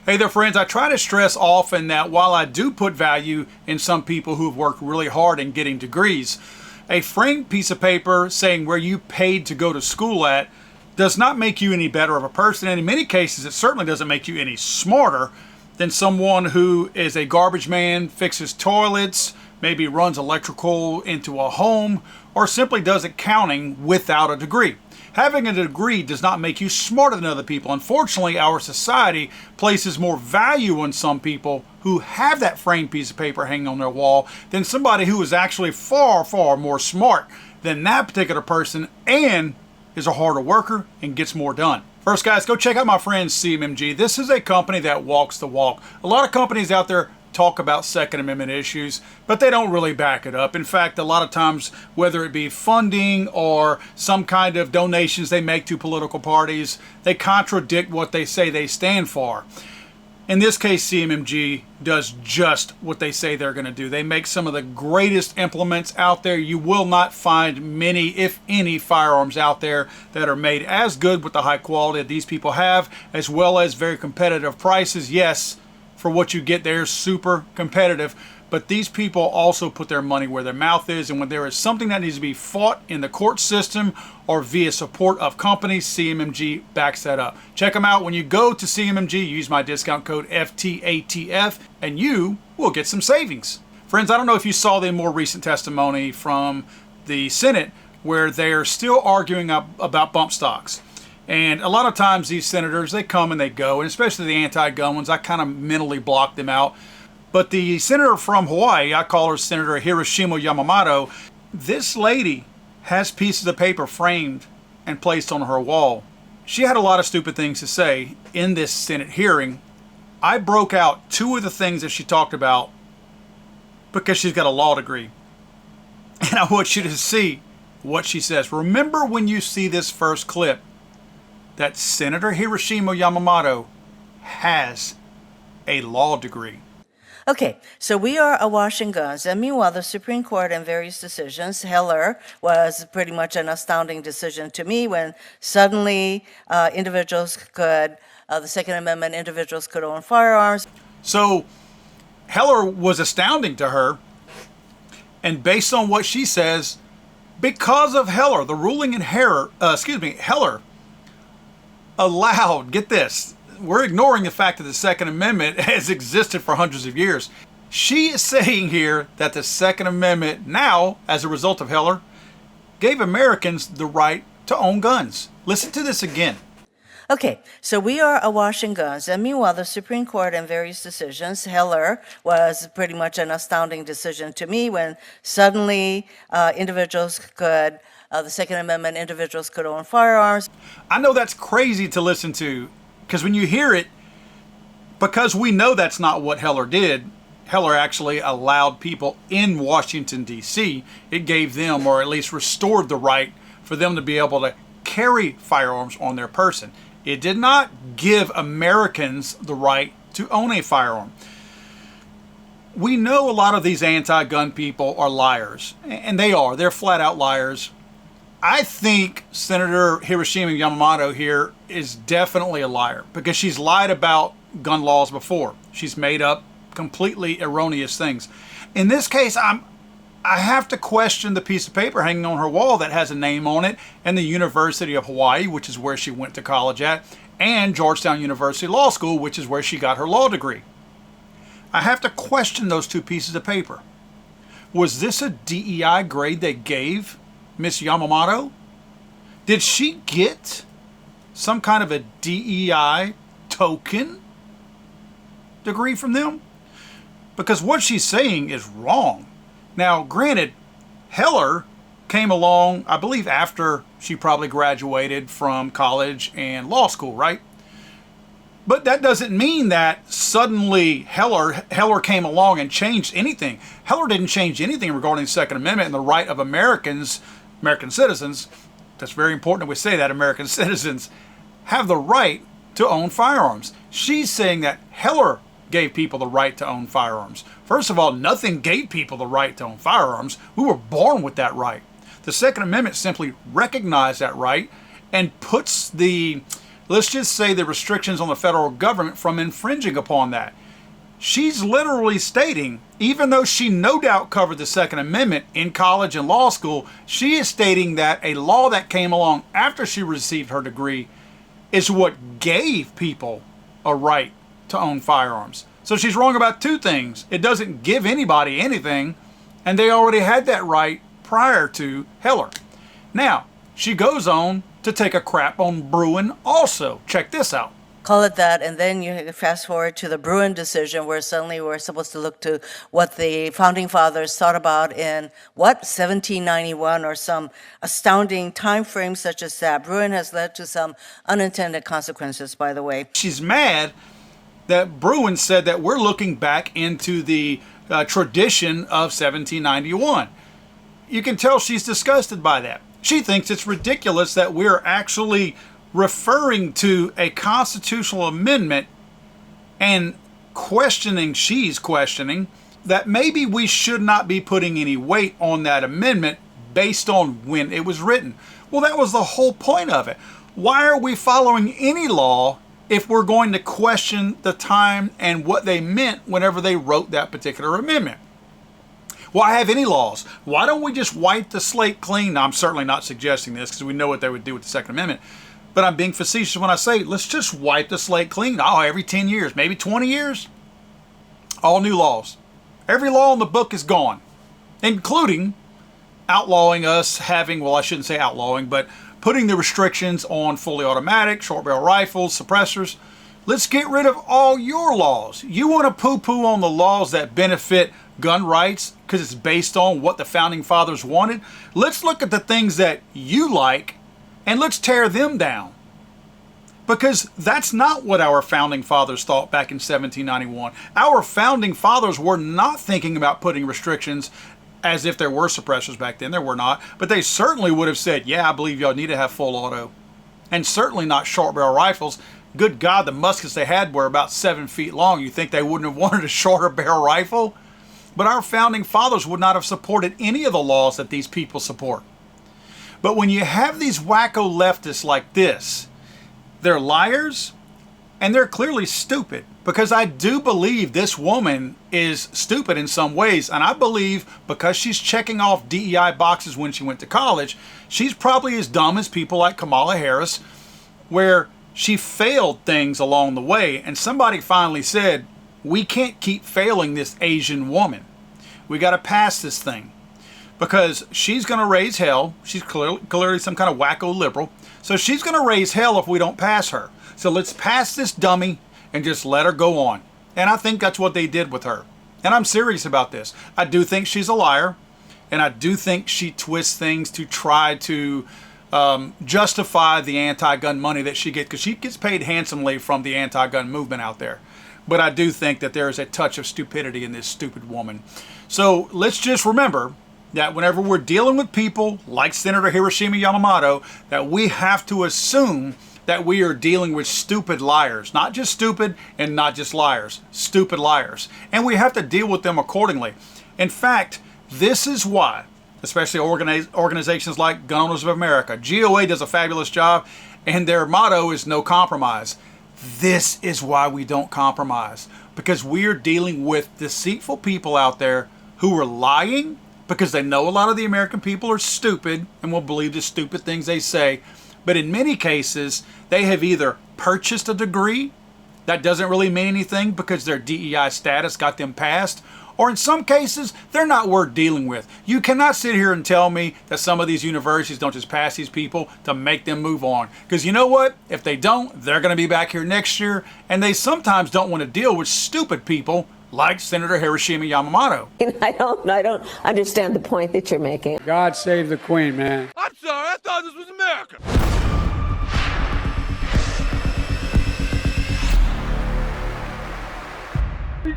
Hey there, friends. I try to stress often that while I do put value in some people who've worked really hard in getting degrees, a framed piece of paper saying where you paid to go to school at does not make you any better of a person. And in many cases, it certainly doesn't make you any smarter than someone who is a garbage man, fixes toilets, maybe runs electrical into a home, or simply does accounting without a degree. Having a degree does not make you smarter than other people. Unfortunately, our society places more value on some people who have that framed piece of paper hanging on their wall than somebody who is actually far, far more smart than that particular person and is a harder worker and gets more done. First, guys, go check out my friends CMMG. This is a company that walks the walk. A lot of companies out there talk about Second Amendment issues, but they don't really back it up. In fact, a lot of times, whether it be funding or some kind of donations they make to political parties, they contradict what they say they stand for. In this case, CMMG does just what they say they're going to do. They make some of the greatest implements out there. You will not find many, if any, firearms out there that are made as good with the high quality that these people have, as well as very competitive prices. Yes, for what you get there, super competitive, but these people also put their money where their mouth is, and when there is something that needs to be fought in the court system or via support of companies, CMMG backs that up. Check them out. When you go to CMMG, use my discount code FTATF and you will get some savings. Friends, I don't know if you saw the more recent testimony from the Senate where they're still arguing about bump stocks. And a lot of times these senators, they come and they go, and especially the anti-gun ones, I kind of mentally block them out. But the senator from Hawaii, I call her Senator Hiroshima Yamamoto, this lady has pieces of paper framed and placed on her wall. She had a lot of stupid things to say in this Senate hearing. I broke out two of the things that she talked about because she's got a law degree. And I want you to see what she says. Remember when you see this first clip, that Senator Hiroshima Yamamoto has a law degree. Okay, so we are awashing guns, and meanwhile, the Supreme Court in various decisions, Heller was pretty much an astounding decision to me when suddenly individuals could, the Second Amendment, individuals could own firearms. So Heller was astounding to her, and based on what she says, because of Heller, the ruling in Heller allowed, get this, we're ignoring the fact that the Second Amendment has existed for hundreds of years. She is saying here that the Second Amendment now, as a result of Heller, gave Americans the right to own guns. Listen to this again. Okay, so we are awashing guns, and meanwhile, the Supreme Court in various decisions, Heller was pretty much an astounding decision to me when suddenly individuals could, the Second Amendment, individuals could own firearms. I know that's crazy to listen to, because when you hear it, because we know that's not what Heller did, Heller actually allowed people in Washington, D.C., it gave them, or at least restored the right for them to be able to carry firearms on their person. It did not give Americans the right to own a firearm. We know a lot of these anti-gun people are liars, and they are. They're flat out liars. I think Senator Hiroshima Yamamoto here is definitely a liar because she's lied about gun laws before. She's made up completely erroneous things. In this case, I have to question the piece of paper hanging on her wall that has a name on it and the University of Hawaii, which is where she went to college at, and Georgetown University Law School, which is where she got her law degree. I have to question those two pieces of paper. Was this a DEI grade they gave Miss Yamamoto? Did she get some kind of a DEI token degree from them? Because what she's saying is wrong. Now, granted, Heller came along, I believe, after she probably graduated from college and law school, right? But that doesn't mean that suddenly Heller came along and changed anything. Heller didn't change anything regarding the Second Amendment and the right of American citizens. That's very important that we say that American citizens have the right to own firearms. She's saying that Heller gave people the right to own firearms. First of all, nothing gave people the right to own firearms. We were born with that right. The Second Amendment simply recognized that right and puts the let's just say the restrictions on the federal government from infringing upon that. She's literally stating, even though she no doubt covered the Second Amendment in college and law school, she is stating that a law that came along after she received her degree is what gave people a right to own firearms. So she's wrong about two things. It doesn't give anybody anything, and they already had that right prior to Heller. Now, she goes on to take a crap on Bruen also. Check this out. Call it that, and then you fast forward to the Bruen decision, where suddenly we're supposed to look to what the founding fathers thought about in 1791, or some astounding time frame such as that. Bruen has led to some unintended consequences, by the way. She's mad that Bruen said that we're looking back into the tradition of 1791. You can tell she's disgusted by that. She thinks it's ridiculous that we're actually referring to a constitutional amendment and she's questioning that maybe we should not be putting any weight on that amendment based on when it was written. Well, that was the whole point of it. Why are we following any law if we're going to question the time and what they meant whenever they wrote that particular amendment? Why have any laws? Why don't we just wipe the slate clean? Now, I'm certainly not suggesting this because we know what they would do with the Second Amendment. But I'm being facetious when I say, let's just wipe the slate clean. Oh, every 10 years, maybe 20 years, all new laws. Every law in the book is gone, including outlawing us having, well, I shouldn't say outlawing, but putting the restrictions on fully automatic, short barrel rifles, suppressors. Let's get rid of all your laws. You want to poo-poo on the laws that benefit gun rights because it's based on what the founding fathers wanted? Let's look at the things that you like and let's tear them down. Because that's not what our founding fathers thought back in 1791. Our founding fathers were not thinking about putting restrictions as if there were suppressors back then. There were not. But they certainly would have said, yeah, I believe y'all need to have full auto. And certainly not short barrel rifles. Good God, the muskets they had were about 7 feet long. You think they wouldn't have wanted a shorter barrel rifle? But our founding fathers would not have supported any of the laws that these people support. But when you have these wacko leftists like this, they're liars and they're clearly stupid, because I do believe this woman is stupid in some ways. And I believe because she's checking off DEI boxes when she went to college, she's probably as dumb as people like Kamala Harris, where she failed things along the way. And somebody finally said, we can't keep failing this Asian woman. We got to pass this thing. Because she's going to raise hell. She's clearly some kind of wacko liberal. So she's going to raise hell if we don't pass her. So let's pass this dummy and just let her go on. And I think that's what they did with her. And I'm serious about this. I do think she's a liar. And I do think she twists things to try to justify the anti-gun money that she gets. Because she gets paid handsomely from the anti-gun movement out there. But I do think that there is a touch of stupidity in this stupid woman. So let's just remember that whenever we're dealing with people like Senator Hiroshima Yamamoto, that we have to assume that we are dealing with stupid liars. Not just stupid and not just liars. Stupid liars. And we have to deal with them accordingly. In fact, this is why, especially organizations like Gun Owners of America, GOA does a fabulous job, and their motto is no compromise. This is why we don't compromise. Because we are dealing with deceitful people out there who are lying, because they know a lot of the American people are stupid and will believe the stupid things they say. But in many cases, they have either purchased a degree that doesn't really mean anything because their DEI status got them passed, or in some cases, they're not worth dealing with. You cannot sit here and tell me that some of these universities don't just pass these people to make them move on. Because you know what? If they don't, they're going to be back here next year, and they sometimes don't want to deal with stupid people like Senator Hiroshima Yamamoto. I don't understand the point that you're making. God save the Queen, man. I'm sorry, I thought this was America. He's